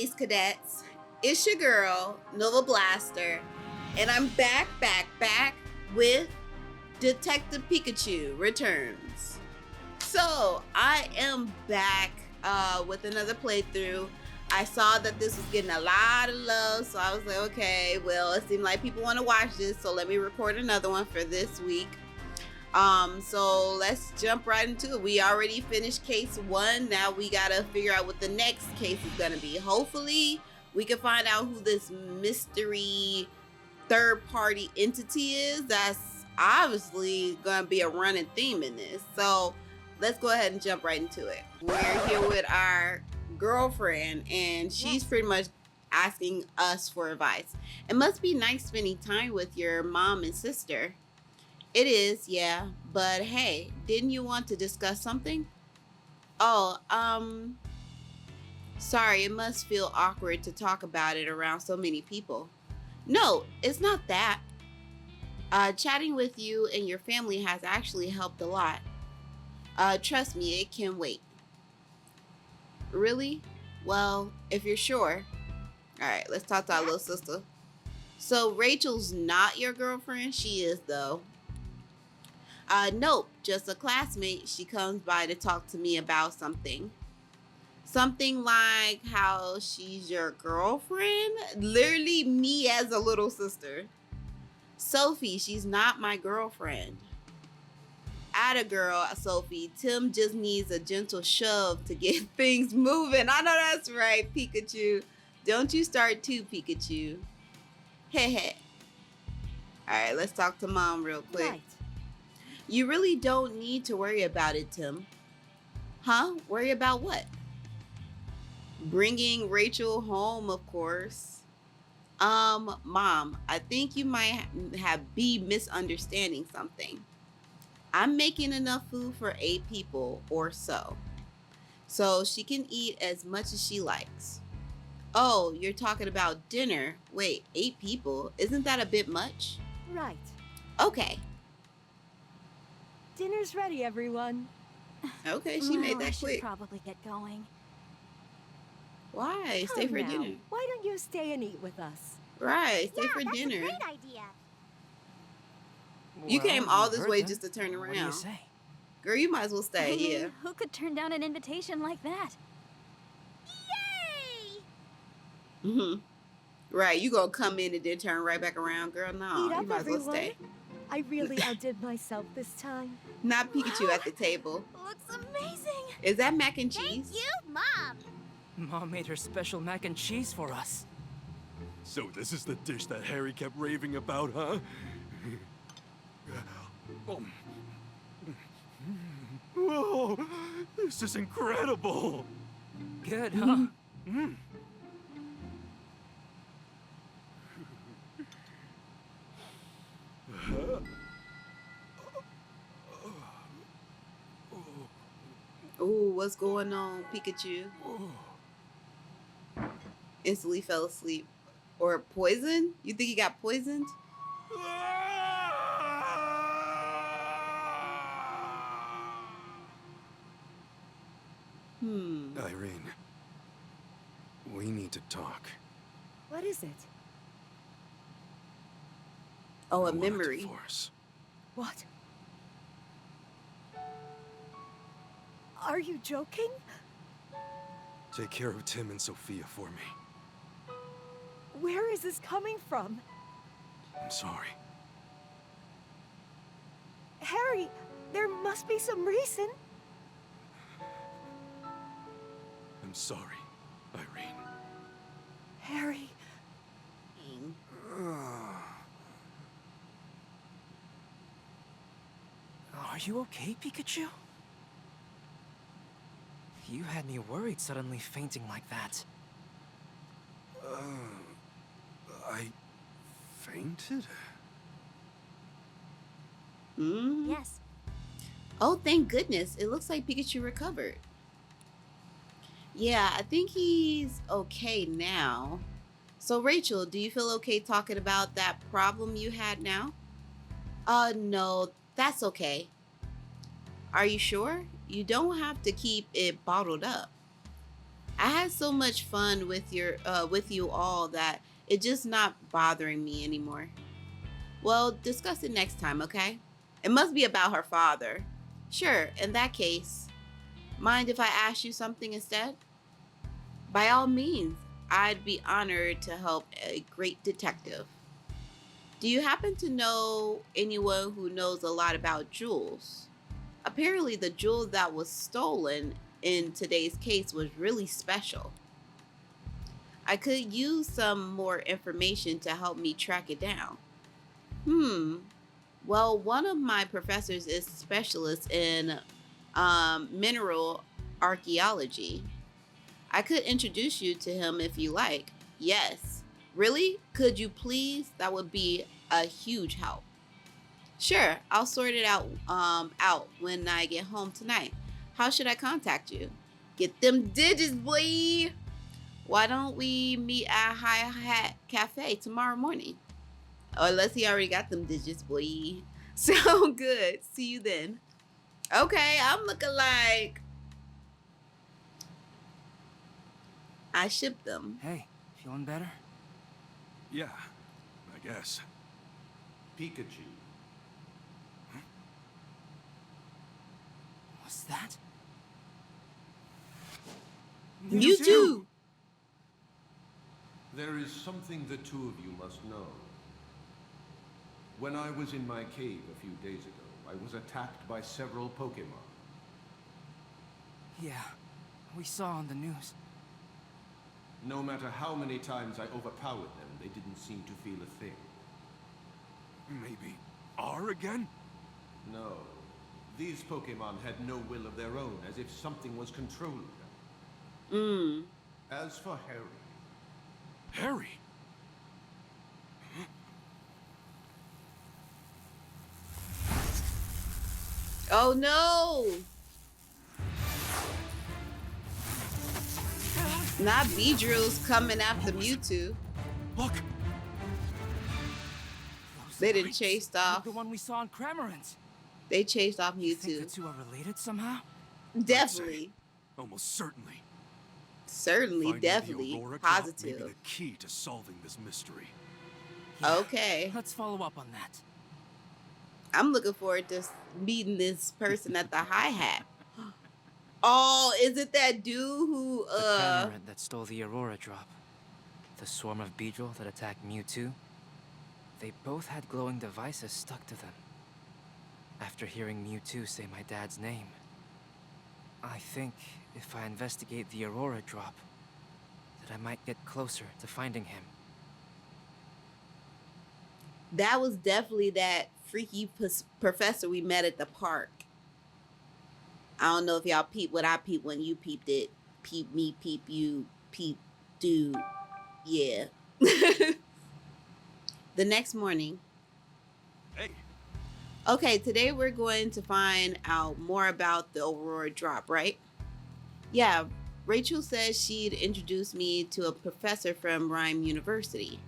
Space Cadets. It's your girl, NovaBlaStarr, and I'm back with Detective Pikachu Returns. So, I am back with another playthrough. I saw that this was getting a lot of love, so I was like, okay, well, it seemed like people want to watch this, so let me record another one for this week. So let's jump right into it. We already finished case 1. Now we gotta figure out what the next case is gonna be. Hopefully we can find out who this mystery third-party entity is. That's obviously gonna be a running theme in this. So let's go ahead and jump right into it. We're here with our girlfriend, and she's pretty much asking us for advice. It must be nice spending time with your mom and sister. It is, yeah, but hey, didn't you want to discuss something? Oh, sorry, it must feel awkward to talk about it around so many people. No, it's not that. Chatting with you and your family has actually helped a lot. Trust me, it can wait. Really? Well, if you're sure. All right, let's talk to our little sister. So Rachel's not your girlfriend? She is, though. Nope, just a classmate. She comes by to talk to me about something. Something like how she's your girlfriend? Literally me as a little sister. Sophie, she's not my girlfriend. Atta girl, Sophie. Tim just needs a gentle shove to get things moving. I know that's right, Pikachu. Don't you start too, Pikachu. Heh. Alright, let's talk to Mom real quick. Right. You really don't need to worry about it, Tim. Huh? Worry about what? Bringing Rachel home, of course. Mom, I think you might be misunderstanding something. I'm making enough food for 8 people or so she can eat as much as she likes. Oh, you're talking about dinner. Wait, 8 people? Isn't that a bit much? Right. Okay. Dinner's ready, everyone. Okay, she made I that should quick. probably get going. Why? Stay Come for now. dinner. Why don't you stay and eat with us? Right, stay for that's dinner. a great idea. You came all this heard way them. just to turn What do around. you say? Girl, you might as well stay, I mean, yeah. who could turn down an invitation like that? Yay! Mm-hmm. Right, you gonna come in and then turn right back around, girl? No, Eat you up, might as well everyone. stay. I really outdid myself this time. Not Pikachu at the table. Looks amazing. Is that mac and cheese? Thank you, Mom. Mom made her special mac and cheese for us. So this is the dish that Harry kept raving about, huh? Whoa, this is incredible! Good, huh? Ooh, what's going on, Pikachu? Instantly fell asleep. Or poison? You think he got poisoned? Irene, we need to talk. What is it? Oh, I a want memory. divorce. What? Are you joking? Take care of Tim and Sophia for me. Where is this coming from? I'm sorry. Harry, there must be some reason. I'm sorry, Irene. Harry, Are you okay, Pikachu? You had me worried suddenly fainting like that. I fainted? Yes. Oh, thank goodness. It looks like Pikachu recovered. Yeah, I think he's okay now. So, Rachel, do you feel okay talking about that problem you had now? No, that's okay. Are you sure? You don't have to keep it bottled up. I had so much fun with you all that it's just not bothering me anymore. Well, discuss it next time, okay? It must be about her father. Sure, in that case, mind if I ask you something instead? By all means, I'd be honored to help a great detective. Do you happen to know anyone who knows a lot about jewels? Apparently, the jewel that was stolen in today's case was really special. I could use some more information to help me track it down. Hmm. Well, one of my professors is specialist in mineral archaeology. I could introduce you to him if you like. Yes. Really? Could you please? That would be a huge help. Sure, I'll sort it out when I get home tonight. How should I contact you? Get them digits, boy. Why don't we meet at High Hat Cafe tomorrow morning? Or unless he already got them digits, boy. Sound good. See you then. Okay, I'm looking like I shipped them. Hey, feeling better? Yeah, I guess. Pikachu. What's that? You too. There is something the two of you must know. When I was in my cave a few days ago, I was attacked by several Pokemon. Yeah, we saw on the news. No matter how many times I overpowered them, they didn't seem to feel a thing. Maybe R again? No. These Pokemon had no will of their own, as if something was controlling them. As for Harry, Harry? Oh no. Not Beedrill's coming after Mewtwo. Look! Those They done lights, chased like off. the one we saw in Cramorant. They chased off You think the Mewtwo. two are related somehow? Definitely. Almost certainly. Certainly, Finding the definitely. Aurora Drop may be Positive. the key to solving this mystery. Yeah, Okay. Let's follow up on that. I'm looking forward to meeting this person at the hi-hat. Oh, is it that dude who The Cramorant that stole the Aurora Drop. The swarm of Beedrill that attacked Mewtwo. They both had glowing devices stuck to them. After hearing Mewtwo say my dad's name, I think if I investigate the Aurora Drop, that I might get closer to finding him. that was definitely that freaky professor we met at the park. I don't know if y'all peeped what I peeped when you peeped it. Peep me, peep you, peep dude. Yeah. The next morning. Hey, Okay, today we're going to find out more about the Aurora Drop, right? Yeah, Rachel says she'd introduce me to a professor from Rhyme University.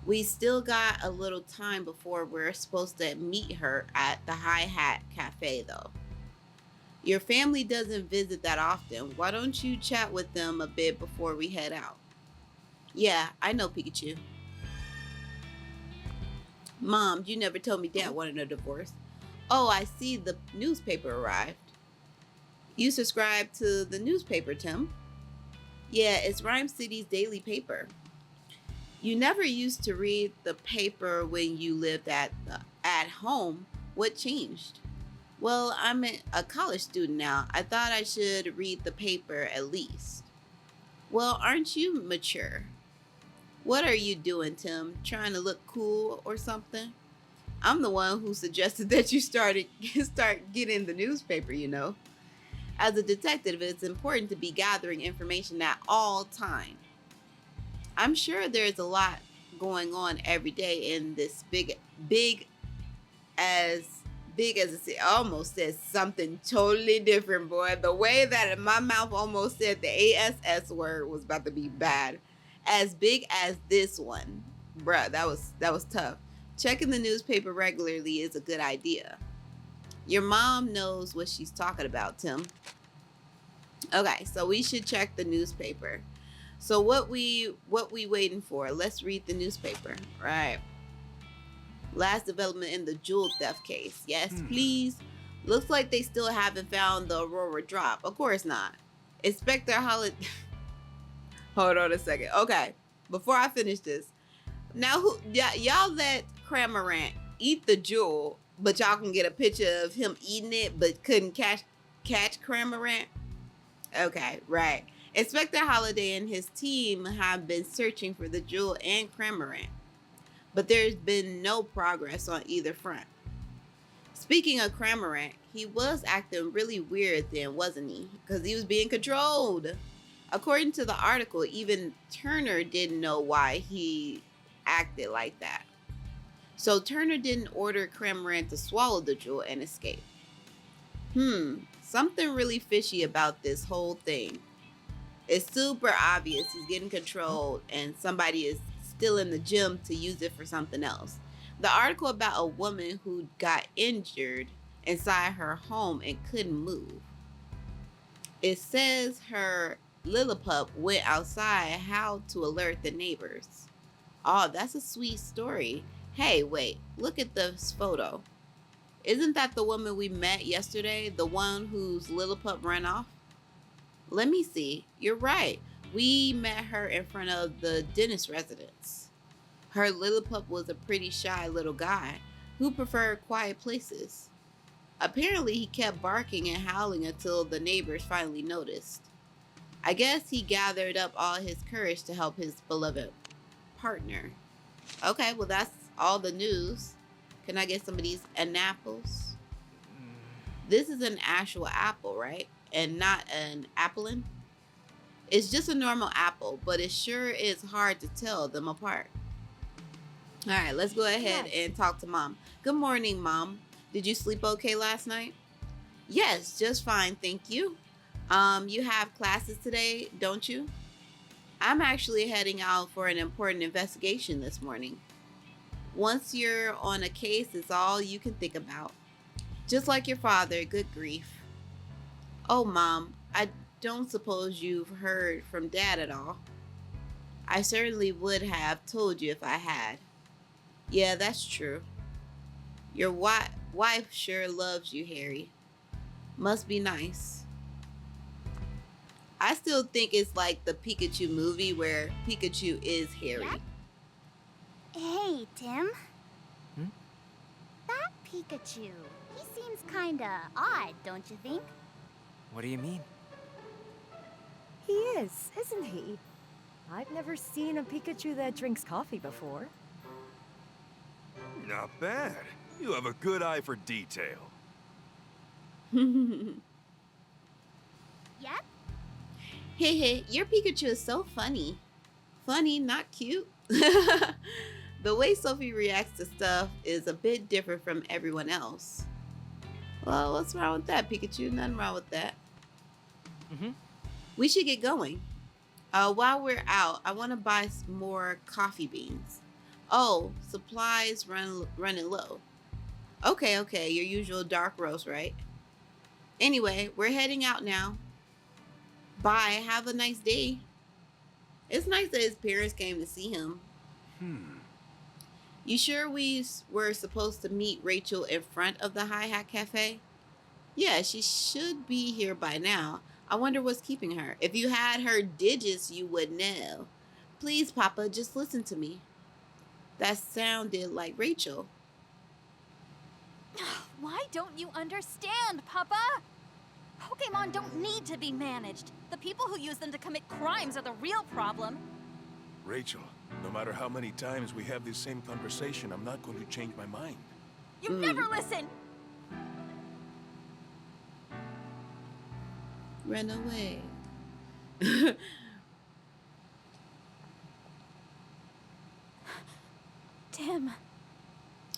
We still got a little time before we're supposed to meet her at the High Hat Cafe, though. Your family doesn't visit that often. Why don't you chat with them a bit before we head out? Yeah, I know Pikachu. Mom, you never told me Dad wanted a divorce. Oh, I see the newspaper arrived. You subscribe to the newspaper, Tim? Yeah, it's Rhyme City's daily paper. You never used to read the paper when you lived at home. What changed? Well, I'm a college student now. I thought I should read the paper at least. Well, aren't you mature? What are you doing, Tim? Trying to look cool or something? I'm the one who suggested that you start getting the newspaper, you know. As a detective, it's important to be gathering information at all times. I'm sure there's a lot going on every day in this big as it almost says something totally different, boy. The way that my mouth almost said the ASS word was about to be bad. As big as this one. Bruh, that was tough. Checking the newspaper regularly is a good idea. Your mom knows what she's talking about, Tim. Okay, so we should check the newspaper. So what we waiting for? Let's read the newspaper. Right. Last development in the jewel theft case. Yes, please. Looks like they still haven't found the Aurora drop. Of course not. Inspector Holiday. Hold on a second. Okay, before I finish this, now y'all let Cramorant eat the jewel, but y'all can get a picture of him eating it, but couldn't catch Cramorant. Okay, right. Inspector Holiday and his team have been searching for the jewel and Cramorant, but there's been no progress on either front. Speaking of Cramorant, he was acting really weird then, wasn't he? Because he was being controlled. According to the article, even Turner didn't know why he acted like that. So Turner didn't order Cramorant to swallow the jewel and escape. Something really fishy about this whole thing. It's super obvious he's getting controlled and somebody is still in the gym to use it for something else. The article about a woman who got injured inside her home and couldn't move. It says her Lillipup went outside how to alert the neighbors. Oh, that's a sweet story. Hey, wait, look at this photo. Isn't that the woman we met yesterday? The one whose Lillipup ran off? Let me see. You're right. We met her in front of the dentist residence. Her Lillipup was a pretty shy little guy who preferred quiet places. Apparently, he kept barking and howling until the neighbors finally noticed. I guess he gathered up all his courage to help his beloved partner. Okay, well, that's all the news. Can I get some of these apples? This is an actual apple, right? And not an applin? It's just a normal apple, but it sure is hard to tell them apart. All right, let's go ahead and talk to Mom. Good morning, Mom. Did you sleep okay last night? Yes, just fine, thank you. You have classes today, don't you? I'm actually heading out for an important investigation this morning. Once you're on a case, it's all you can think about. Just like your father, good grief. Oh, Mom, I don't suppose you've heard from Dad at all. I certainly would have told you if I had. Yeah, that's true. Your wife sure loves you, Harry. Must be nice. I still think it's like the Pikachu movie where Pikachu is Harry. Yep. Hey, Tim. Hmm? That Pikachu, he seems kinda odd, don't you think? What do you mean? He is, isn't he? I've never seen a Pikachu that drinks coffee before. Not bad. You have a good eye for detail. Yep. Hey, your Pikachu is so funny. Funny, not cute. The way Sophie reacts to stuff is a bit different from everyone else. Well, what's wrong with that, Pikachu? Nothing wrong with that. We should get going. While we're out, I want to buy some more coffee beans. Oh, supplies running low. Okay, your usual dark roast, right? Anyway, we're heading out now. Bye, have a nice day. It's nice that his parents came to see him. You sure we were supposed to meet Rachel in front of the Hi Hat Cafe? Yeah, she should be here by now. I wonder what's keeping her. If you had her digits, you would know. Please, Papa, just listen to me. That sounded like Rachel. Why don't you understand, Papa? Pokemon don't need to be managed. The people who use them to commit crimes are the real problem. Rachel, no matter how many times we have this same conversation, I'm not going to change my mind. You never listen! Run away. Tim.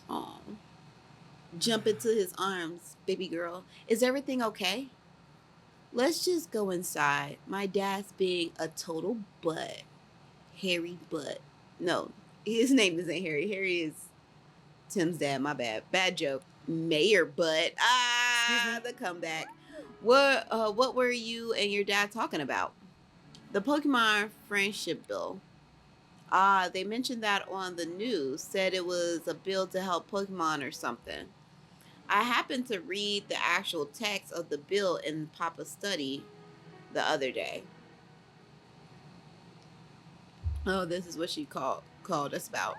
Aw. Jump into his arms, baby girl. Is everything okay? Let's just go inside. My dad's being a total butt. Harry Butt. No, his name isn't Harry. Harry is Tim's dad. My bad. Bad joke. Mayor Butt. Excuse me. The comeback. What were you and your dad talking about? The Pokemon Friendship Bill. Ah, they mentioned that on the news, said it was a bill to help Pokemon or something. I happened to read the actual text of the bill in Papa's study the other day. Oh, this is what she called us about.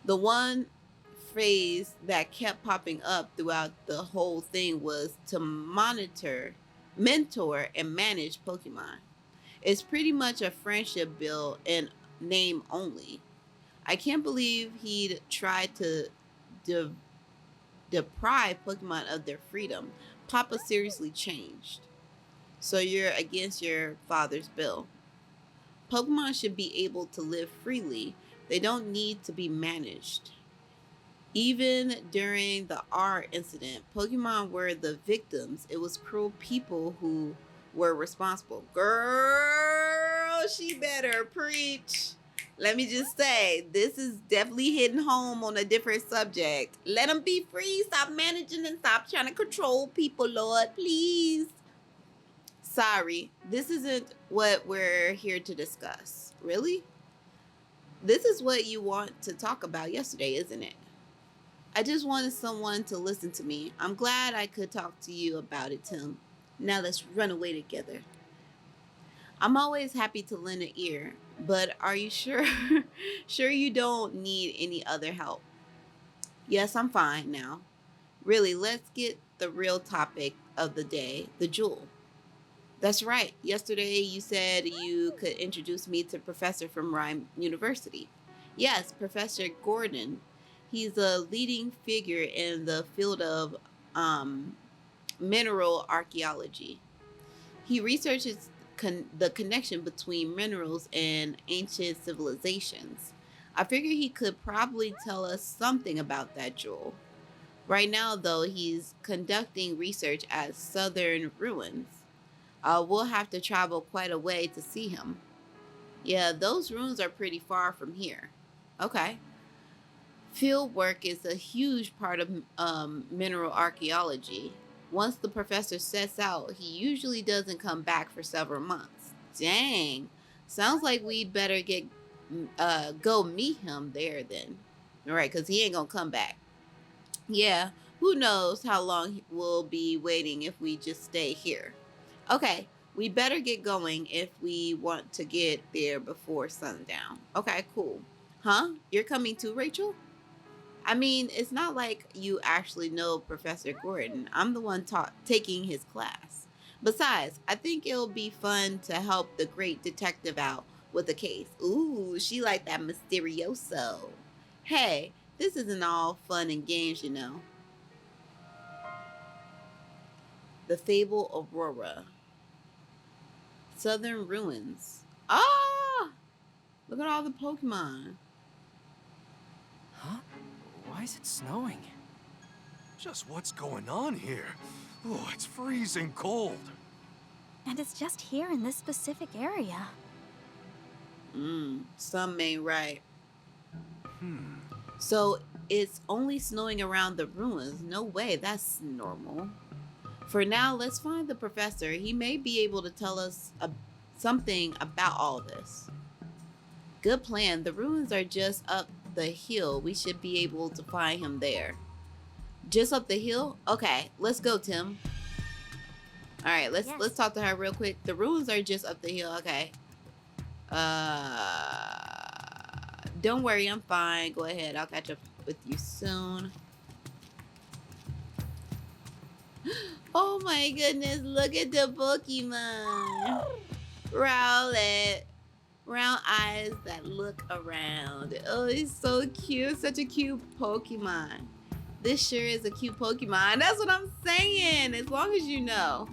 The one phrase that kept popping up throughout the whole thing was to monitor, mentor, and manage Pokemon. It's pretty much a friendship bill in name only. I can't believe he'd try to de- deprive Pokemon of their freedom. Papa seriously changed. So you're against your father's bill. Pokemon should be able to live freely. They don't need to be managed. Even during the R incident, Pokemon were the victims. It was cruel people who were responsible. Girl, she better preach. Let me just say, this is definitely hitting home on a different subject. Let them be free. Stop managing and stop trying to control people, Lord, please. Sorry, this isn't what we're here to discuss. Really? This is what you want to talk about yesterday, isn't it? I just wanted someone to listen to me. I'm glad I could talk to you about it, Tim. Now let's run away together. I'm always happy to lend an ear, but are you sure sure you don't need any other help? Yes, I'm fine now. Really, let's get the real topic of the day, the jewel. That's right. Yesterday you said you could introduce me to Professor from Rhyme University. Yes, Professor Gordon. He's a leading figure in the field of um, mineral archaeology. He researches the connection between minerals and ancient civilizations. I figure he could probably tell us something about that jewel. Right now, though, he's conducting research at Southern Ruins. We'll have to travel quite a way to see him. Yeah, those ruins are pretty far from here. Okay. Field work is a huge part of mineral archaeology. Once the professor sets out, he usually doesn't come back for several months. Dang. Sounds like we'd better get go meet him there then. All right, because he ain't gonna come back. Yeah, who knows how long we'll be waiting if we just stay here. Okay, we better get going if we want to get there before sundown. Okay, cool. Huh? You're coming too, Rachel? I mean, it's not like you actually know Professor Gordon. I'm the one taking his class. Besides, I think it'll be fun to help the great detective out with a case. Ooh, she like that mysterioso. Hey, this isn't all fun and games, you know. The Fable Aurora. Southern Ruins. Ah! Look at all the Pokemon. Huh? Why is it snowing? Just what's going on here? Oh, it's freezing cold. And it's just here in this specific area. Some ain't right. So it's only snowing around the ruins. No way, that's normal. For now, let's find the professor. He may be able to tell us something about all this. Good plan. The ruins are just up the hill. We should be able to find him there. Just up the hill? Okay, let's go, Tim. All right, let's talk to her real quick. The ruins are just up the hill. Okay. Don't worry, I'm fine. Go ahead. I'll catch up with you soon. Oh my goodness, look at the Pokemon. Rowlet. Round eyes that look around. Oh, he's so cute. Such a cute Pokemon. This sure is a cute Pokemon. That's what I'm saying. As long as you know.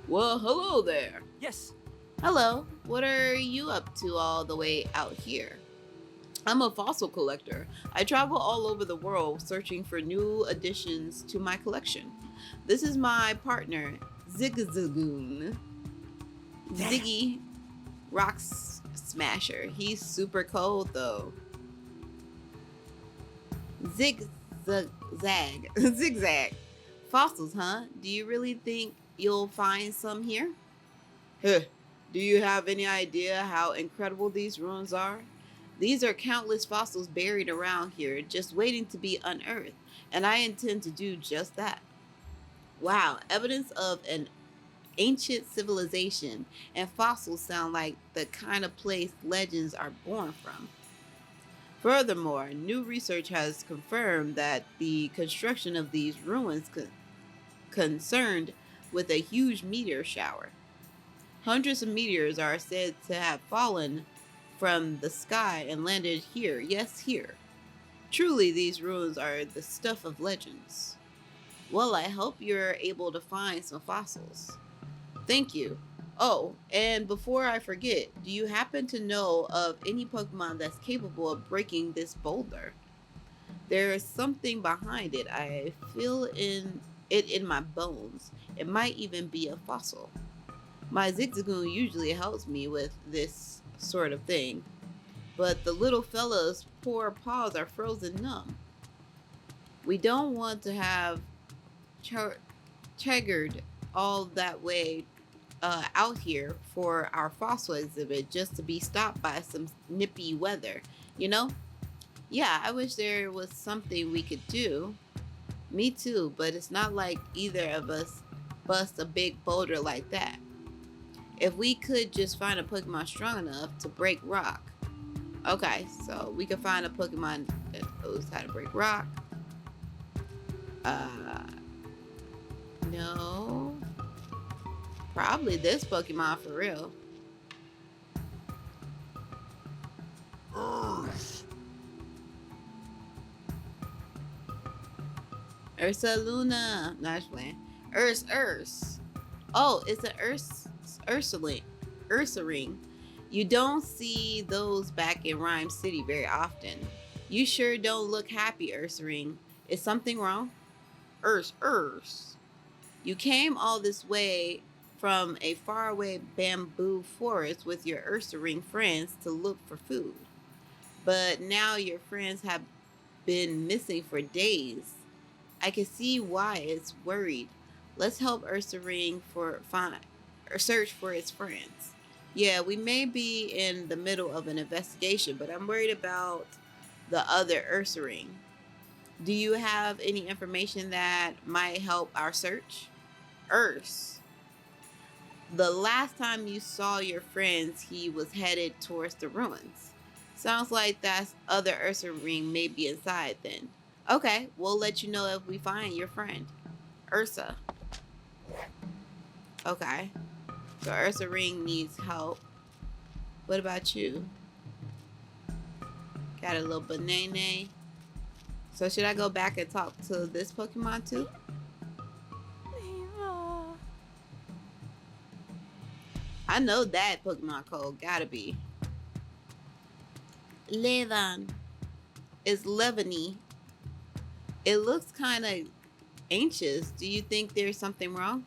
Well, hello there. Yes. Hello. What are you up to all the way out here? I'm a fossil collector. I travel all over the world searching for new additions to my collection. This is my partner, Zigzagoon. Ziggy Rock Smasher. He's super cold though. Zigzagoon. zigzag. Fossils, huh? Do you really think you'll find some here? Huh. Do you have any idea how incredible these ruins are? These are countless fossils buried around here, just waiting to be unearthed, and I intend to do just that. Wow, evidence of an ancient civilization, and fossils sound like the kind of place legends are born from. Furthermore, new research has confirmed that the construction of these ruins concerned with a huge meteor shower. Hundreds of meteors are said to have fallen from the sky and landed here, yes, here. Truly, these ruins are the stuff of legends. Well, I hope you're able to find some fossils. Thank you. Oh, and before I forget, do you happen to know of any Pokemon that's capable of breaking this boulder? There is something behind it. I feel it in my bones. It might even be a fossil. My Zigzagoon usually helps me with this sort of thing, but the little fella's poor paws are frozen numb. We don't want to have triggered all that way out here for our fossil exhibit just to be stopped by some nippy weather, you know? Yeah, I wish there was something we could do. Me too, but it's not like either of us bust a big boulder like that. If we could just find a Pokemon strong enough to break rock. Okay, so we could find a Pokemon that knows how to break rock. No. Probably this Pokemon for real. Ursa Luna. No, just playing. Urs. Oh, it's an Ursa ring. You don't see those back in Rhyme City very often. You sure don't look happy, Ursa ring. Is something wrong? Urs. You came all this way from a faraway bamboo forest with your Ursa ring friends to look for food. But now your friends have been missing for days. I can see why it's worried. Let's help Ursa ring search for its friends. Yeah, we may be in the middle of an investigation, but I'm worried about the other Ursa ring. Do you have any information that might help our search? Urs. The last time you saw your friends, he was headed towards the ruins. Sounds like that other Ursa ring may be inside then. Okay, we'll let you know if we find your friend. Ursa. Okay. So Ursa ring needs help. What about you? Got a little banana. So should I go back and talk to this Pokemon too? Eva. I know that Pokemon code gotta be Levan. It's Levany. It looks kind of anxious. Do you think there's something wrong?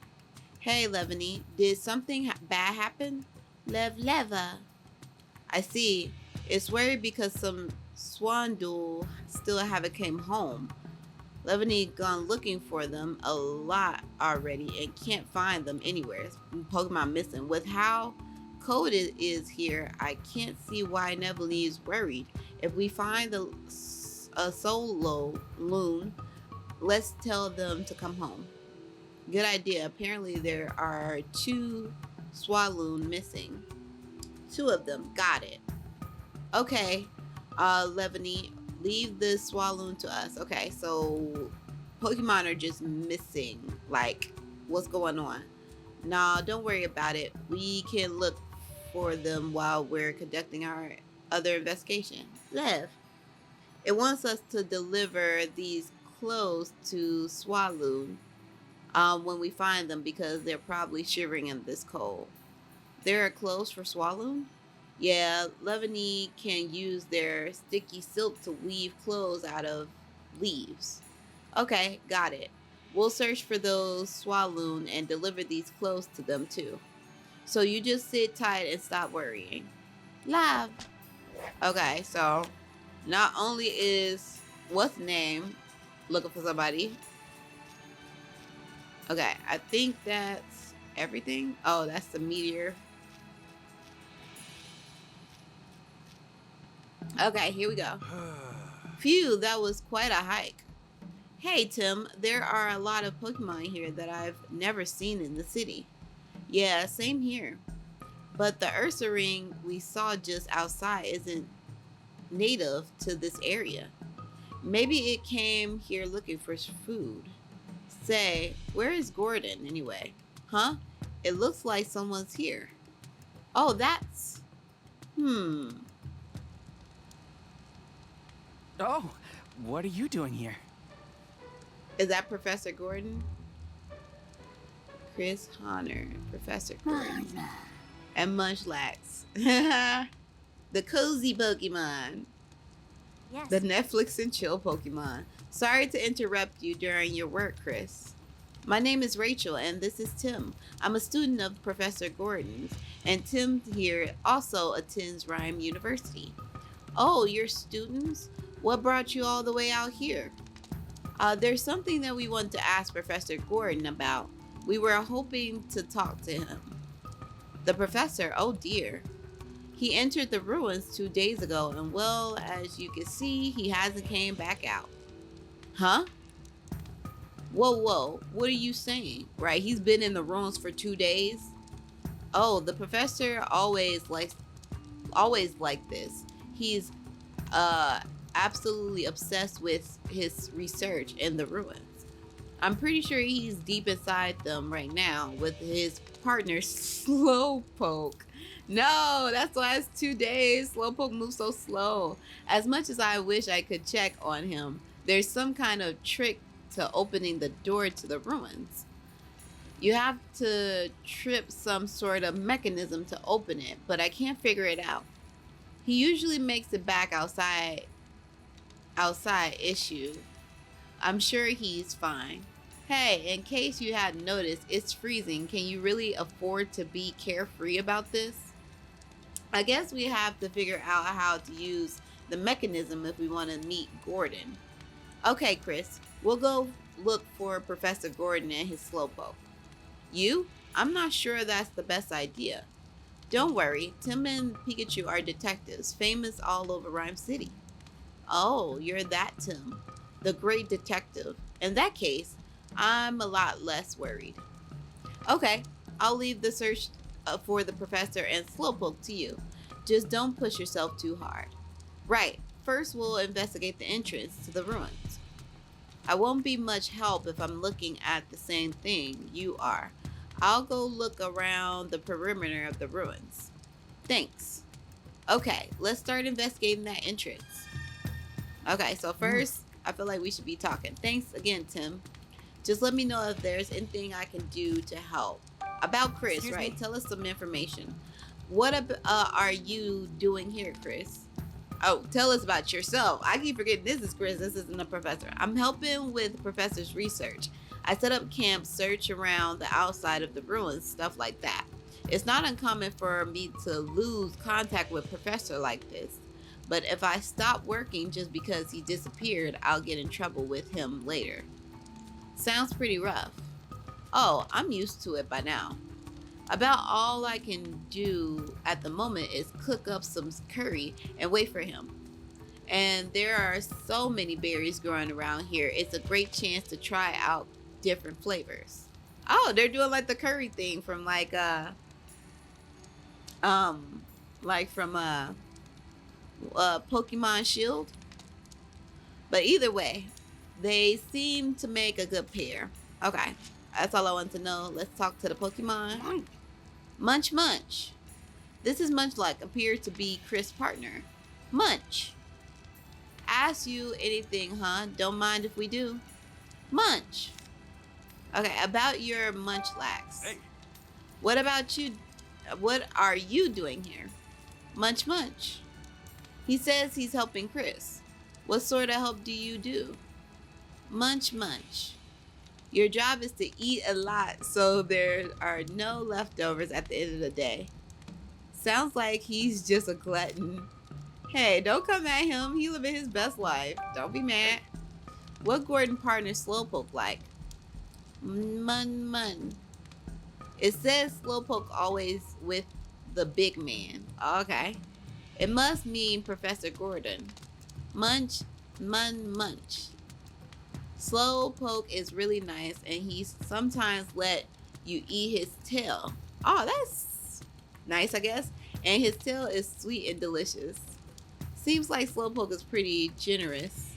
Hey, Levany, did something bad happen? Leva. I see. It's worried because some Swandule still haven't came home. Levany gone looking for them a lot already and can't find them anywhere. Pokemon missing. With how cold it is here, I can't see why Levany is worried. If we find a solo loon, let's tell them to come home. Good idea. Apparently there are 2 Swaloon missing. 2 of them. Got it. Okay, Levany, leave the Swaloon to us. Okay, so Pokemon are just missing. Like, what's going on? Nah, don't worry about it. We can look for them while we're conducting our other investigation. Lev. It wants us to deliver these clothes to Swaloon when we find them because they're probably shivering in this cold. There are clothes for Swaloon? Yeah, Levany can use their sticky silk to weave clothes out of leaves. Okay, got it. We'll search for those Swaloon and deliver these clothes to them too. So you just sit tight and stop worrying. Love. Okay, so not only is what's name Looking for somebody. Okay, I think that's everything. Oh, that's the meteor. Okay, here we go. Phew, that was quite a hike. Hey, Tim, there are a lot of Pokemon here that I've never seen in the city. Yeah, same here. But the Ursa ring we saw just outside isn't native to this area. Maybe it came here looking for food. Say, where is Gordon anyway? Huh? It looks like someone's here. Oh, that's... Oh, what are you doing here? Is that Professor Gordon? Chris Honor, Professor Gordon. And Munchlax. The cozy Pokemon. Yes. The Netflix and chill Pokemon. Sorry to interrupt you during your work, Chris. My name is Rachel, and this is Tim. I'm a student of Professor Gordon's, and Tim here also attends Rhyme University. Oh, you're students? What brought you all the way out here? There's something that we want to ask Professor Gordon about. We were hoping to talk to him. The professor, oh dear. He entered the ruins 2 days ago, and well, as you can see, he hasn't came back out. Huh? Whoa, what are you saying? Right, he's been in the ruins for 2 days? Oh, the professor always like this. He's absolutely obsessed with his research in the ruins. I'm pretty sure he's deep inside them right now with his partner Slowpoke. No, that's why it's 2 days. Slowpoke moves so slow. As much as I wish I could check on him, there's some kind of trick to opening the door to the ruins. You have to trip some sort of mechanism to open it, but I can't figure it out. He usually makes it back outside issue. I'm sure he's fine. Hey, in case you hadn't noticed, it's freezing. Can you really afford to be carefree about this? I guess we have to figure out how to use the mechanism if we want to meet Gordon. Okay, Chris, we'll go look for Professor Gordon and his Slowpoke. You? I'm not sure that's the best idea. Don't worry, Tim and Pikachu are detectives, famous all over Rhyme City. Oh, you're that Tim, the great detective. In that case, I'm a lot less worried. Okay, I'll leave the search for the professor and Slowpoke to you. Just don't push yourself too hard. Right, first we'll investigate the entrance to the ruins. I won't be much help if I'm looking at the same thing you are. I'll go look around the perimeter of the ruins. Thanks. Okay, let's start investigating that entrance. Okay, so first, I feel like we should be talking. Thanks again, Tim. Just let me know if there's anything I can do to help. About Chris, Excuse right? me? Tell us some information. What are you doing here, Chris? Oh, tell us about yourself. I keep forgetting this is Chris. This isn't the professor. I'm helping with the professor's research. I set up camp, search around the outside of the ruins, stuff like that. It's not uncommon for me to lose contact with professor like this. But if I stop working just because he disappeared, I'll get in trouble with him later. Sounds pretty rough. Oh, I'm used to it by now. About all I can do at the moment is cook up some curry and wait for him. And there are so many berries growing around here, it's a great chance to try out different flavors. Oh, they're doing like the curry thing from Pokemon Shield. But either way, they seem to make a good pair. Okay, that's all I want to know. Let's talk to the Pokemon. Munch. This is Munchlax, appears to be Chris' partner. Munch. Ask you anything, huh? Don't mind if we do. Munch. Okay, about your Munchlax. Hey. What about you? What are you doing here? Munch. He says he's helping Chris. What sort of help do you do? Munch. Your job is to eat a lot so there are no leftovers at the end of the day. Sounds like he's just a glutton. Hey, don't come at him. He's living his best life. Don't be mad. What Gordon partner Slowpoke like? Mun. It says Slowpoke always with the big man. Okay. It must mean Professor Gordon. Munch. Slowpoke is really nice and he sometimes let you eat his tail. Oh, that's nice, I guess. And his tail is sweet and delicious. Seems like Slowpoke is pretty generous.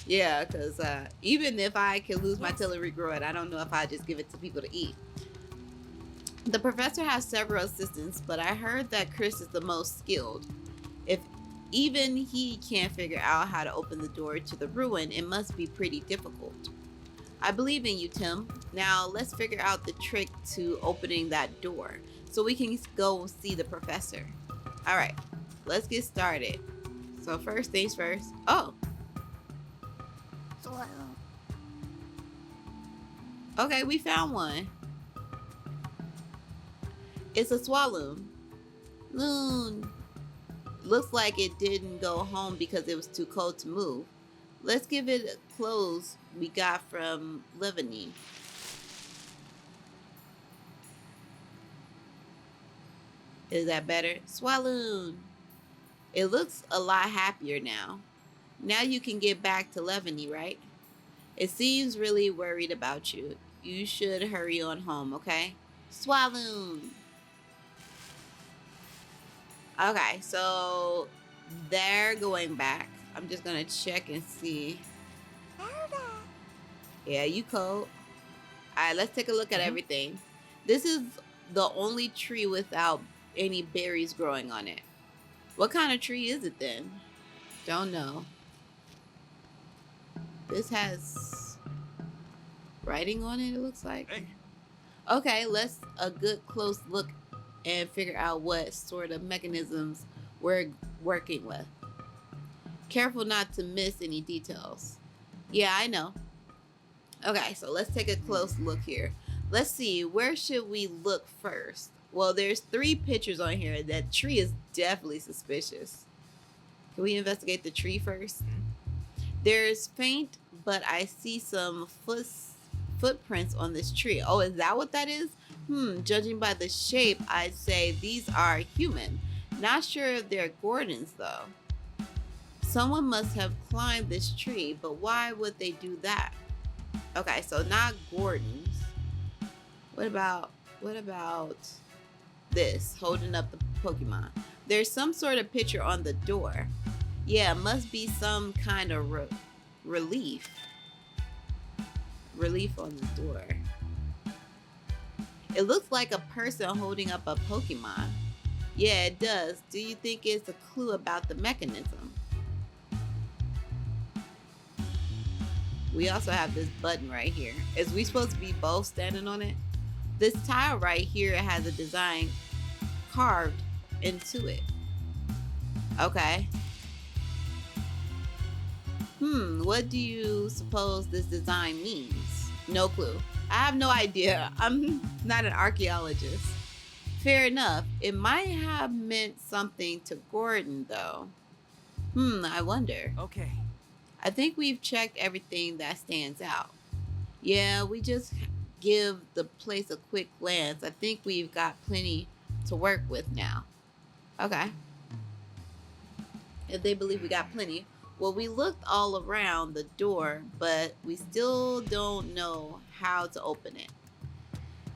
Yeah, because even if I can lose my tail and regrow it, I don't know if I just give it to people to eat. The professor has several assistants, but I heard that Chris is the most skilled. If even he can't figure out how to open the door to the ruin, it must be pretty difficult. I believe in you, Tim. Now let's figure out the trick to opening that door so we can go see the professor. All right, let's get started. So first things first. Oh. Okay, we found one. It's a Swalloon. Loon. Looks like it didn't go home because it was too cold to move. Let's give it clothes we got from Livany. Is that better? Swalloon. It looks a lot happier now. Now you can get back to Livany, right? It seems really worried about you. You should hurry on home, okay? Swalloon. Okay, so they're going back. I'm just gonna check and see. Yeah, you cold. Alright, let's take a look at everything. This is the only tree without any berries growing on it. What kind of tree is it then? Don't know. This has writing on it, it looks like. Hey. Okay, let's a good close look and figure out what sort of mechanisms we're working with. Careful not to miss any details. Yeah, I know. Okay, so let's take a close look here. Let's see, where should we look first? Well, there's 3 pictures on here. That tree is definitely suspicious. Can we investigate the tree first? There's faint, but I see some footprints on this tree. Oh, is that what that is? Judging by the shape, I'd say these are human. Not sure if they're Gordons, though. Someone must have climbed this tree, but why would they do that? Okay, so not Gordons. What about this, holding up the Pokemon? There's some sort of picture on the door. Yeah, it must be some kind of relief on the door. It looks like a person holding up a Pokemon. Yeah, it does. Do you think it's a clue about the mechanism? We also have this button right here. Is we supposed to be both standing on it? This tile right here has a design carved into it. Okay. What do you suppose this design means? No clue. I have no idea. I'm not an archaeologist. Fair enough. It might have meant something to Gordon, though. I wonder. Okay. I think we've checked everything that stands out. Yeah, we just give the place a quick glance. I think we've got plenty to work with now. Okay. If they believe we got plenty. Well, we looked all around the door, but we still don't know how to open it.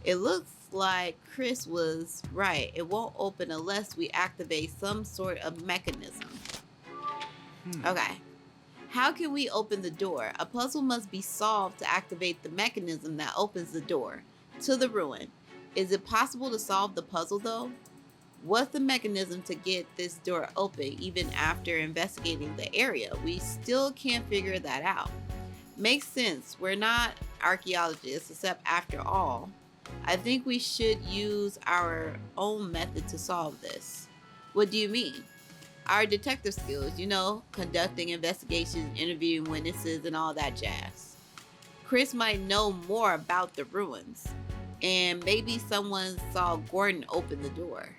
It looks like Chris was right. It won't open unless we activate some sort of mechanism. Okay. How can we open the door? A puzzle must be solved to activate the mechanism that opens the door to the ruin. Is it possible to solve the puzzle though? What's the mechanism to get this door open even after investigating the area? We still can't figure that out. Makes sense. We're not archaeologists, except after all. I think we should use our own method to solve this. What do you mean? Our detective skills, you know, conducting investigations, interviewing witnesses, and all that jazz. Chris might know more about the ruins, and maybe someone saw Gordon open the door.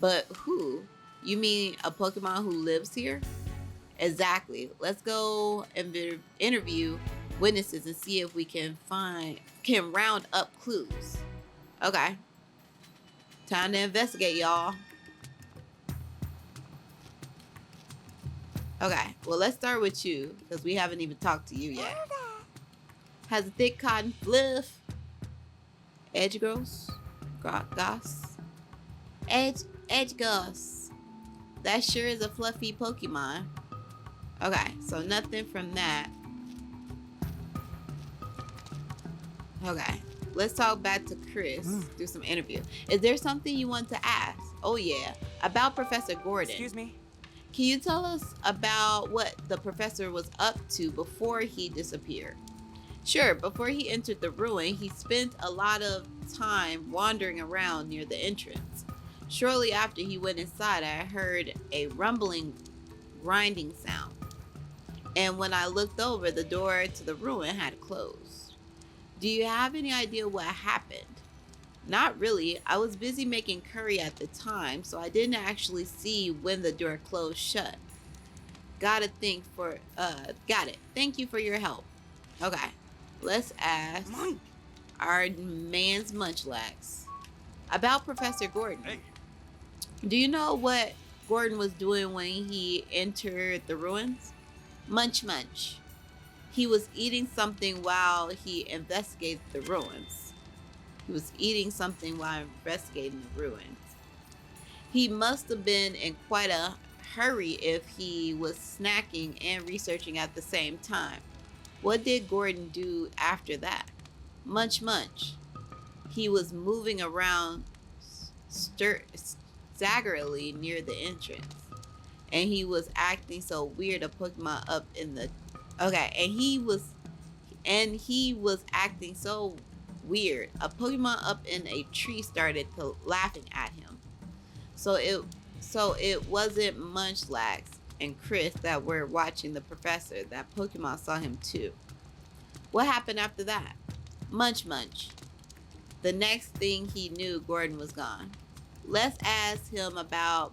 But who? You mean a Pokemon who lives here? Exactly. Let's go and interview witnesses and see if we can round up clues. Okay. Time to investigate, y'all. Okay. Well, let's start with you because we haven't even talked to you yet. Has a thick cotton fluff. Edge goss. Edge goss. That sure is a fluffy Pokemon. Okay, so nothing from that. Okay, let's talk back to Chris. Do some interview. Is there something you want to ask? Oh yeah, about Professor Gordon. Excuse me? Can you tell us about what the professor was up to before he disappeared? Sure, before he entered the ruin, he spent a lot of time wandering around near the entrance. Shortly after he went inside, I heard a rumbling, grinding sound. And when I looked over, the door to the ruin had closed. Do you have any idea what happened? Not really. I was busy making curry at the time, so I didn't actually see when the door closed shut. Got it. Thank you for your help. Okay, let's ask our man's Munchlax about Professor Gordon. Hey. Do you know what Gordon was doing when he entered the ruins? Munch. He was eating something while he investigated the ruins. He must have been in quite a hurry if he was snacking and researching at the same time. What did Gordon do after that? Munch. He was moving around staggeringly near the entrance. And he was acting so weird, a Pokemon up in the... Okay, and he was acting so weird. A Pokemon up in a tree started laughing at him. So it wasn't Munchlax and Chris that were watching the professor. That Pokemon saw him too. What happened after that? Munch. The next thing he knew, Gordon was gone. Let's ask him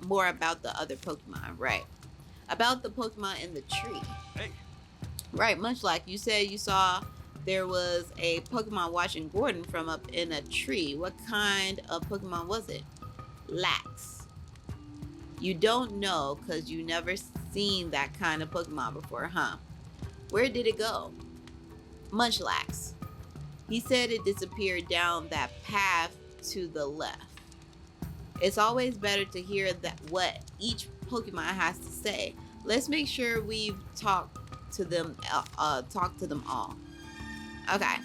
more about the other Pokemon, right? About the Pokemon in the tree. Hey. Right, Munchlax, you said you saw there was a Pokemon watching Gordon from up in a tree. What kind of Pokemon was it? Lax. You don't know because you never seen that kind of Pokemon before, huh? Where did it go? Munchlax. He said it disappeared down that path to the left. It's always better to hear what each Pokemon has to say. Let's make sure we've talked to them all. Okay.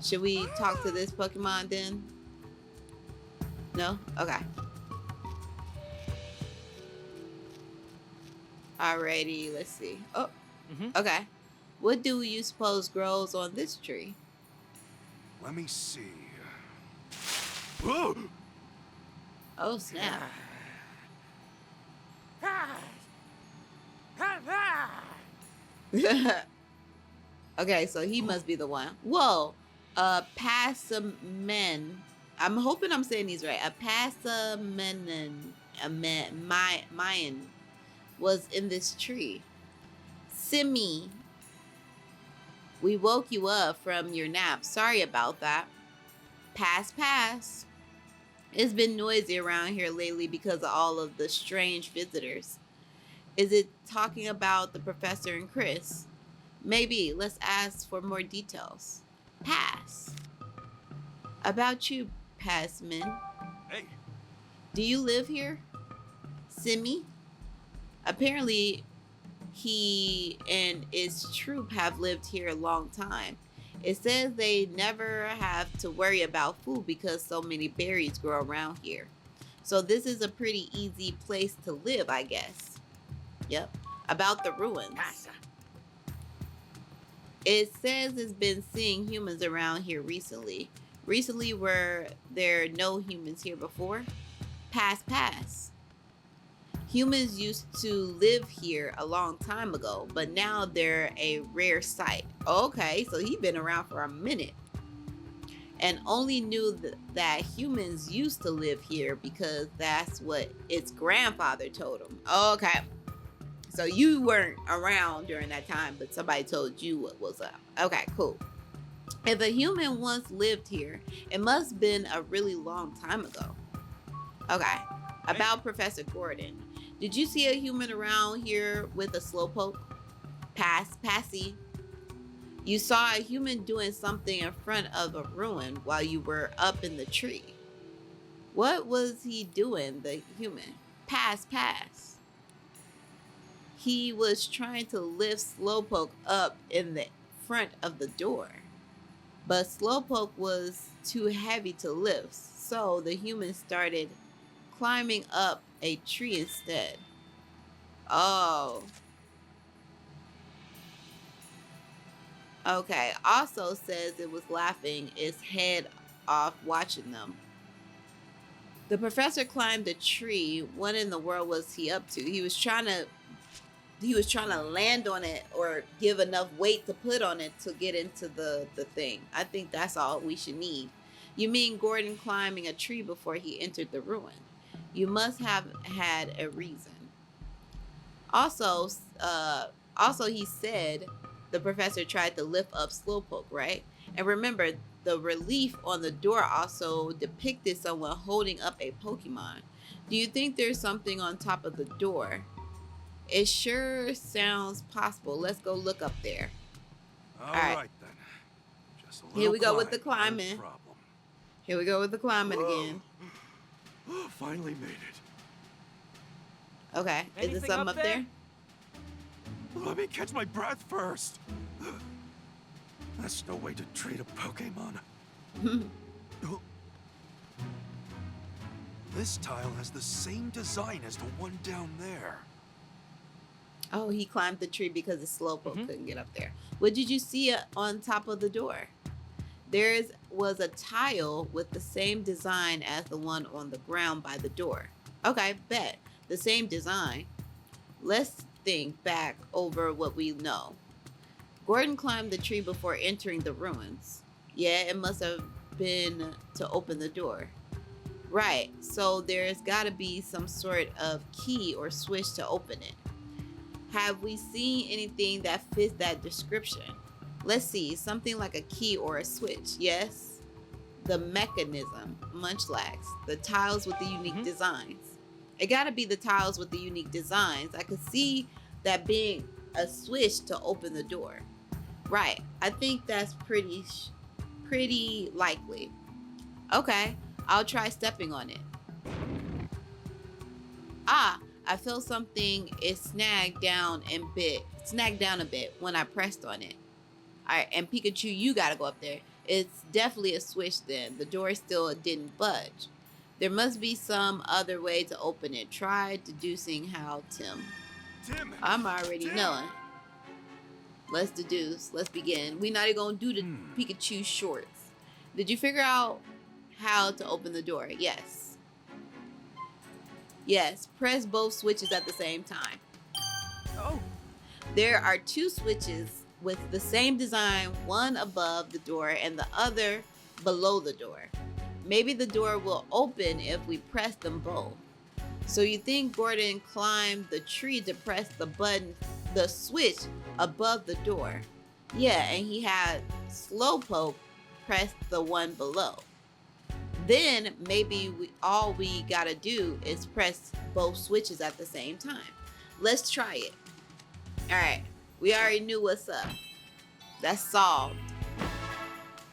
Should we talk to this Pokemon then? No? Okay. Alrighty, let's see. Oh, okay. What do you suppose grows on this tree? Let me see. Whoa! Oh, snap. Okay, so he must be the one. Whoa. Passamen. I'm hoping I'm saying these right. A Mayan was in this tree. Simi. We woke you up from your nap. Sorry about that. Pass. It's been noisy around here lately because of all of the strange visitors. Is it talking about the professor and Chris? Maybe. Let's ask for more details. Pass. About you, Passman. Hey. Do you live here? Simi? Apparently, he and his troop have lived here a long time. It says they never have to worry about food because so many berries grow around here. So this is a pretty easy place to live, I guess. Yep. About the ruins. It says it's been seeing humans around here recently. Recently, were there no humans here before? Pass. Humans used to live here a long time ago, but now they're a rare sight. Okay, so he's been around for a minute. and only knew that humans used to live here because that's what its grandfather told him. Okay. So you weren't around during that time, but somebody told you what was up. Okay, cool. If a human once lived here, it must have been a really long time ago. Okay. About Professor Gordon. Did you see a human around here with a slowpoke? Passy. You saw a human doing something in front of a ruin while you were up in the tree. What was he doing, the human? Pass. He was trying to lift Slowpoke up in the front of the door. But Slowpoke was too heavy to lift, so the human started climbing up a tree instead. Oh. Okay. Also says it was laughing its head off watching them. The professor climbed a tree. What in the world was he up to? He was trying to land on it or give enough weight to put on it to get into the thing. I think that's all we should need. You mean Gordon climbing a tree before he entered the ruin? You must have had a reason. Also he said the professor tried to lift up Slowpoke, right? And remember, the relief on the door also depicted someone holding up a Pokemon. Do you think there's something on top of the door? It sure sounds possible. Let's go look up there. All right then. Just a little Here we go with the climb, no climbing. problem. Here we go with the climbing again. Oh, finally made it. Okay. Is Anything there something up up there? Let me catch my breath first. That's no way to treat a Pokemon. Oh. This tile has the same design as the one down there. Oh, he climbed the tree because the Slowpoke couldn't get up there. What did you see on top of the door? There was a tile with the same design as the one on the ground by the door. Okay, bet. The same design. Let's think back over what we know. Gordon climbed the tree before entering the ruins. Yeah, it must have been to open the door. Right, so there's got to be some sort of key or switch to open it. Have we seen anything that fits that description? Let's see, something like a key or a switch. Yes. The mechanism, Munchlax. The tiles with the unique designs. It gotta be the tiles with the unique designs. I could see that being a switch to open the door. Right, I think that's pretty likely. Okay, I'll try stepping on it. Ah, I feel something is snagged down a bit when I pressed on it. Alright, and Pikachu, you gotta go up there. It's definitely a switch then. The door still didn't budge. There must be some other way to open it. Try deducing how, Tim. I'm already knowing. Let's deduce. Let's begin. We're not even gonna do the Pikachu shorts. Did you figure out how to open the door? Yes. Yes, press both switches at the same time. Oh. There are two switches with the same design, one above the door and the other below the door. Maybe the door will open if we press them both. So you think Gordon climbed the tree to press the switch above the door? Yeah, and he had Slowpoke press the one below. Then maybe all we gotta do is press both switches at the same time. Let's try it. All right, we already knew what's up. That's solved.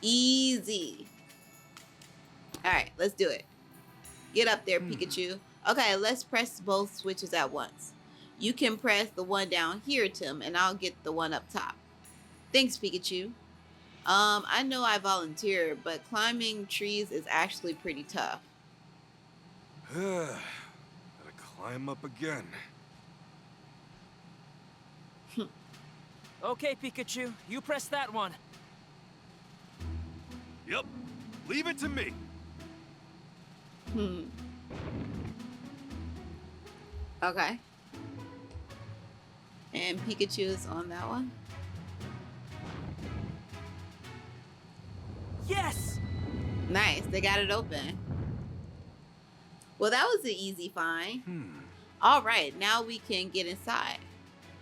Easy. All right, let's do it. Get up there, Pikachu. Okay, let's press both switches at once. You can press the one down here, Tim, and I'll get the one up top. Thanks, Pikachu. I know I volunteered, but climbing trees is actually pretty tough. Gotta climb up again. Okay, Pikachu, you press that one. Yep, leave it to me. Okay. And Pikachu is on that one. Yes! Nice, they got it open. Well, that was an easy find. All right, now we can get inside.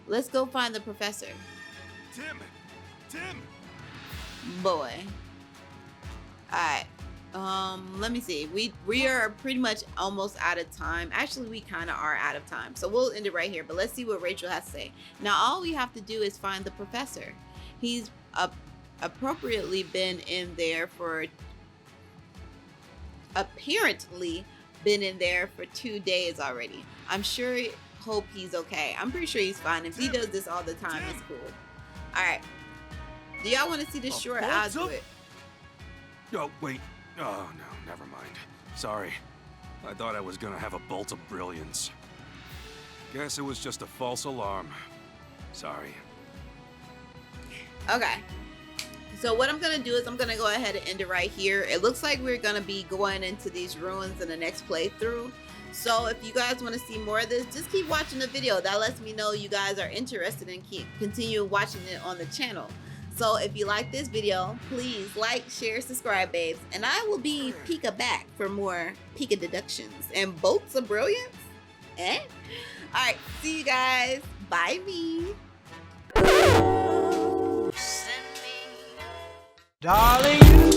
Let's go find the professor. Tim! Tim! Boy. Alright. Let me see. We are pretty much almost out of time. Actually, we kind of are out of time. So we'll end it right here. But let's see what Rachel has to say. Now, all we have to do is find the professor. He's appropriately been in there for... apparently been in there for 2 days already. I'm sure... hope he's okay. I'm pretty sure he's fine. If he does this all the time, it's cool. Alright. Do y'all want to see this short? I'll do it. Oh, wait. Oh, no, never mind. Sorry. I thought I was gonna have a bolt of brilliance. Guess it was just a false alarm. Sorry. Okay. So what I'm going to do is I'm going to go ahead and end it right here. It looks like we're going to be going into these ruins in the next playthrough. So if you guys want to see more of this, just keep watching the video. That lets me know you guys are interested and continue watching it on the channel. So if you like this video, please like, share, subscribe, babes. And I will be Pika back for more Pika deductions and bolts of brilliance. Eh? Alright, see you guys. Bye me. Darling,